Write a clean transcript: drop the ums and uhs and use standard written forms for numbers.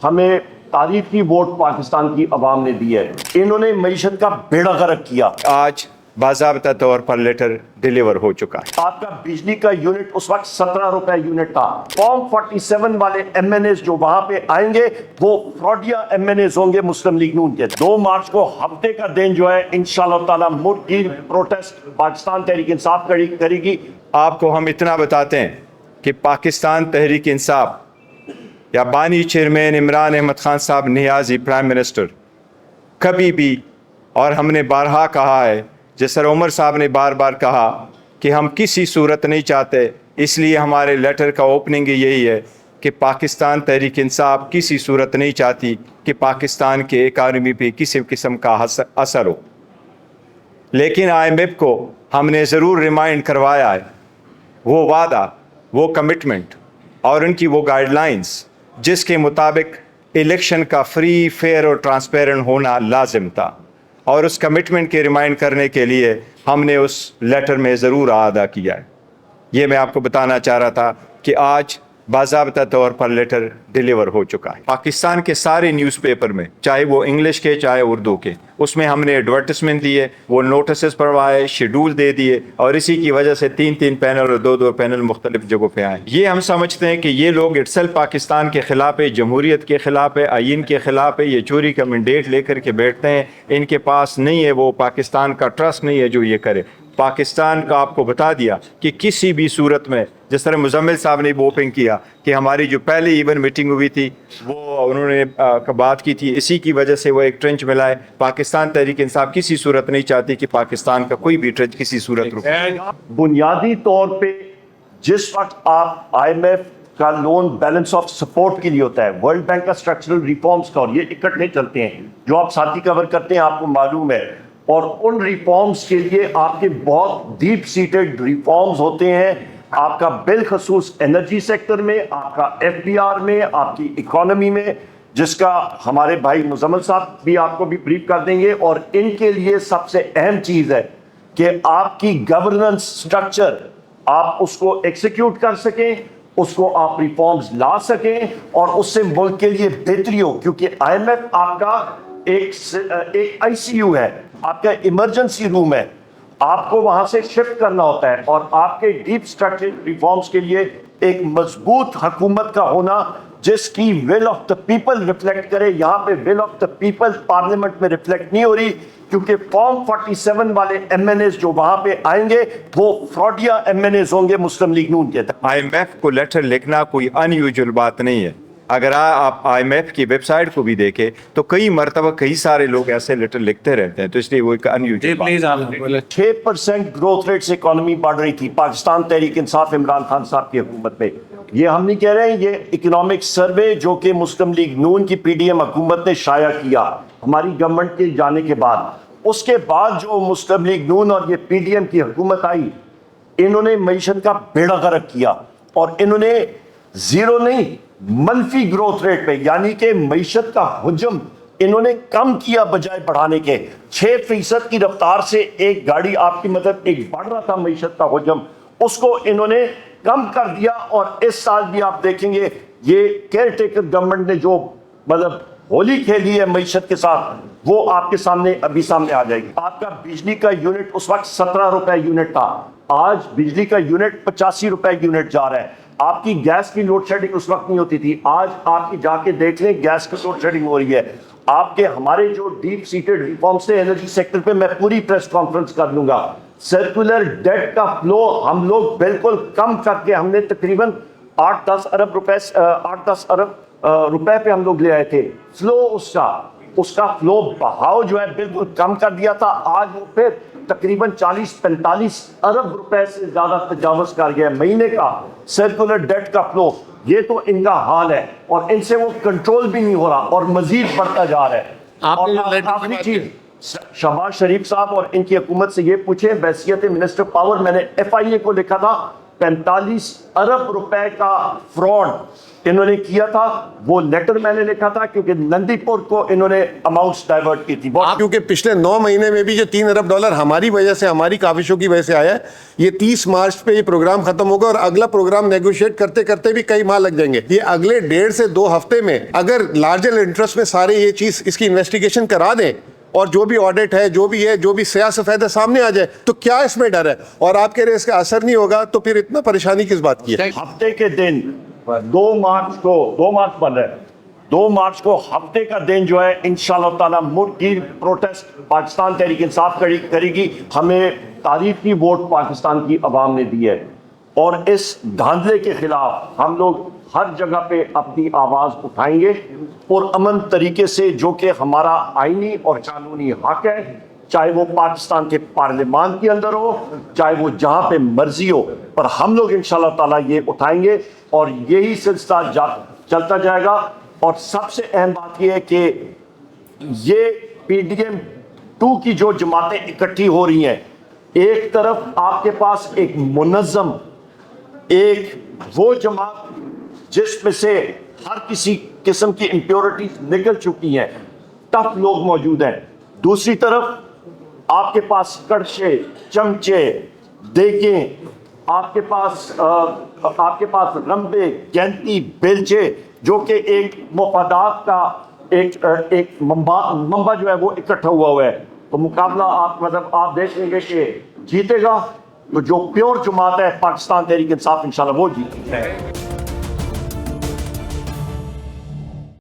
हमें तारीखी वोट पाकिस्तान की आवाम ने दी है। इन्होंने मईशत का बेड़ा गर्क किया। आज बाज़ाब्ता तौर पर लेटर डिलीवर हो चुका है। आपका बिजली का यूनिट उस वक्त 17 रुपए यूनिट था। फॉर्म 47 वाले एमएनएस जो वहां पे आएंगे वो फ्रॉडिया एमएनएस होंगे मुस्लिम लीग नून के। 2 मार्च को हफ्ते का दिन जो है इंशाअल्लाह ताला मुल्की प्रोटेस्ट पाकिस्तान तहरीक इंसाफ करेगी। आपको हम इतना बताते हैं कि पाकिस्तान तहरीक इंसाफ या बानी चेयरमैन इमरान अहमद खान साहब नियाज़ी प्राइम मिनिस्टर कभी भी, और हमने बारहा कहा है, जिस तरह उमर साहब ने बार बार कहा कि हम किसी सूरत नहीं चाहते, इसलिए हमारे लेटर का ओपनिंग यही है कि पाकिस्तान तहरीक इंसाफ किसी सूरत नहीं चाहती कि पाकिस्तान के इकानमी पे किसी किस्म का असर हो। लेकिन IMF को हमने ज़रूर रिमाइंड करवाया है वो वादा, वो कमिटमेंट और उनकी वो गाइडलाइंस जिसके मुताबिक इलेक्शन का फ्री, फेयर और ट्रांसपेरेंट होना लाजिम था, और उस कमिटमेंट के रिमाइंड करने के लिए हमने उस लेटर में ज़रूर अदा किया है। ये मैं आपको बताना चाह रहा था कि आज बाज़ाब्ता तौर पर लेटर डिलीवर हो चुका है। पाकिस्तान के सारे न्यूज़पेपर में, चाहे वो इंग्लिश के चाहे उर्दू के, उसमें हमने एडवर्टिसमेंट दिए, वो नोटिस पढ़वाए, शेड्यूल दे दिए, और इसी की वजह से 3-3 पैनल और 2-2 पैनल मुख्तलिफ जगहों पे आए। ये हम समझते हैं कि ये लोग इटसेल्फ पाकिस्तान के ख़िलाफ़ है, जमहूरियत के ख़िलाफ़ है, आइन के ख़िलाफ़ है। ये चोरी का मैंडेट लेकर के बैठते हैं, इनके पास नहीं है, वो पाकिस्तान का ट्रस्ट नहीं है जो ये करे। पाकिस्तान का आपको बता दिया कि किसी भी सूरत में, जिस तरह मुजम्मिल साहब ने ओपन किया कि हमारी जो पहले इवन मीटिंग हुई थी वो उन्होंने बात की थी, इसी की वजह से वो एक ट्रेंच मिला है। पाकिस्तान तहरीक इंसाफ किसी सूरत नहीं चाहती कि पाकिस्तान का कोई भी ट्रेंच किसी सूरत रुके। बुनियादी तौर पे जिस वक्त आप IMF का लोन बैलेंस ऑफ सपोर्ट के लिए होता है, वर्ल्ड बैंक का स्ट्रक्चरल रिफॉर्म्स का, और ये इकट्ठे चलते हैं जो आप साथी कवर करते हैं, आपको मालूम है। और उन रिफॉर्म्स के लिए आपके बहुत डीप सीटेड रिफॉर्म्स होते हैं, आपका बिलखसूस एनर्जी सेक्टर में, आपका FDR में, आपकी इकोनॉमी में, जिसका हमारे भाई मुजम्मिल साहब भी आपको भी ब्रीफ कर देंगे। और इनके लिए सबसे अहम चीज़ है कि आपकी गवर्नेंस स्ट्रक्चर आप उसको एग्जीक्यूट कर सकें, उसको आप रिफॉर्म्स ला सकें और उससे मुल्क के लिए बेहतरी हो। क्योंकि IMF आपका एक ICU है, आपका इमरजेंसी रूम है, आपको वहां से शिफ्ट करना होता है। और आपके डीप स्ट्रक्चरल रिफॉर्म्स के लिए एक मजबूत हुकूमत का होना जिसकी will of the people reflect करे। यहाँ पे will of the people parliament में रिफ्लेक्ट नहीं हो रही, क्योंकि फॉर्म 47 वाले MNAs जो वहां पे आएंगे वो फ्रॉडिया MNAs होंगे मुस्लिम लीग नून के। IMF को लेटर लिखना कोई अनयूजुअल बात नहीं है। अगर आप IMF की वेबसाइट को भी देखें तो कई मरतबा कई सारे लोग ऐसे लेटर लिखते रहते हैं, तो इसलिए वो एक अनयूजुअल बात। 6% ग्रोथ रेट से इकोनॉमी बढ़ रही थी पाकिस्तान तहरीक इंसाफ इमरान खान साहब की हुकूमत में। ये हम नहीं कह रहे हैं, ये इकोनॉमिक सर्वे जो कि मुस्लिम लीग नून की PDM हुकूमत ने शाया किया हमारी गवर्नमेंट के जाने के बाद। उसके बाद जो मुस्लिम लीग नून और ये PDM की हुकूमत आई, इन्होंने मईशत का बेड़ा गर्क किया और इन्होंने जीरो नहीं मनफी ग्रोथ रेट पे, यानी कि मईशत का हुजम इन्होंने कम किया बजाय बढ़ाने के। 6% की रफ्तार से एक गाड़ी आपकी मतलब एक बढ़ रहा था मईशत का हुजम, उसको इन्होंने कम कर दिया। और इस साल भी आप देखेंगे ये केयर टेकर गवर्नमेंट ने जो मतलब होली खेली है मईशत के साथ, वो आपके सामने अभी सामने आ जाएगी। आपका बिजली का यूनिट उस वक्त 17 रुपए यूनिट था, आज बिजली का यूनिट 85 रुपए यूनिट जा रहा है। आपकी गैस की लोड शेडिंग उस वक्त नहीं होती थी, आज आपकी जाके देख लें गैस की लोड शेडिंग हो रही है। आपके हमारे जो डीप सीटेड रिफॉर्म्स थे एनर्जी सेक्टर पे, मैं पूरी प्रेस कॉन्फ्रेंस कर लूंगा। सर्कुलर डेट का फ्लो हम लोग बिल्कुल कम करके हमने तकरीबन 8-10 अरब रुपए पे हम लोग ले आए थे। फ्लो उसका फ्लो बहाव जो है बिल्कुल कम कर दिया था। आज वो फिर तकरीबन 40-45 अरब रुपए से ज्यादा तजावज कर गया महीने का सर्कुलर डेट का फ्लो। ये तो इनका हाल है और इनसे वो कंट्रोल भी नहीं हो रहा और मजीद बढ़ता जा रहा है। और आखिरी चीज, शहबाज शरीफ साहब और इनकी हुकूमत से ये पूछे, बैसियत मिनिस्टर पावर मैंने FIA को लिखा था, 45 अरब रुपए का फ्रॉड انہوں نے کیا تھا وہ لیٹر میں نے لکھا تھا کیونکہ نندی پور کو انہوں نے اماؤنٹس ڈائیورٹ کی تھی. کیونکہ پچھلے 9 مہینے میں بھی جو $3 ارب ہماری وجہ سے, ہماری کاوشوں کی وجہ سے آیا ہے, یہ 30 مارچ پہ یہ پروگرام ختم ہوگا اور اگلا پروگرام نیگوشیٹ کرتے کرتے بھی کئی ماہ لگ جائیں گے. یہ اگلے 1.5 سے 2 ہفتے میں اگر لارجر انٹرسٹ میں سارے یہ چیز اس کی انویسٹیگیشن کرا دیں اور جو بھی آڈٹ ہے, جو بھی سیاہ سفید ہے سامنے آ جائے, تو کیا اس میں ڈر ہے؟ اور آپ کہہ رہے اس کا اثر نہیں ہوگا, تو پھر اتنا پریشانی کس بات کی ہے؟ ہفتے کے دن 2 مارچ بن رہے 2 مارچ کو ہفتے کا دن جو ہے انشاءاللہ تعالیٰ ملک کی پروٹیسٹ پاکستان تحریک انصاف کرے گی. ہمیں تعریف کی ووٹ پاکستان کی عوام نے دی ہے اور اس دھاندلے کے خلاف ہم لوگ ہر جگہ پہ اپنی آواز اٹھائیں گے اور امن طریقے سے, جو کہ ہمارا آئینی اور قانونی حق ہے, چاہے وہ پاکستان کے پارلیمان کے اندر ہو, چاہے وہ جہاں پہ مرضی ہو, پر ہم لوگ انشاءاللہ تعالیٰ یہ اٹھائیں گے اور یہی سلسلہ چلتا جائے گا. اور سب سے اہم بات یہ ہے کہ یہ PDM 2 کی جو جماعتیں اکٹھی ہو رہی ہیں, ایک طرف آپ کے پاس ایک منظم ایک وہ جماعت جس میں سے ہر کسی قسم کی امپیورٹیز نکل چکی ہیں, ٹف لوگ موجود ہیں. دوسری طرف آپ کے پاس کڑچے, چمچے, دیگیں, آپ کے پاس رمبے, گینتی, بیلچے, جو کہ ایک مفادات کا ایک منبع جو ہے وہ اکٹھا ہوا ہے. تو مقابلہ آپ دیکھ لیں گے کہ جیتے گا تو جو پیور جماعت ہے پاکستان تحریک انصاف انشاءاللہ وہ جیتے ہے.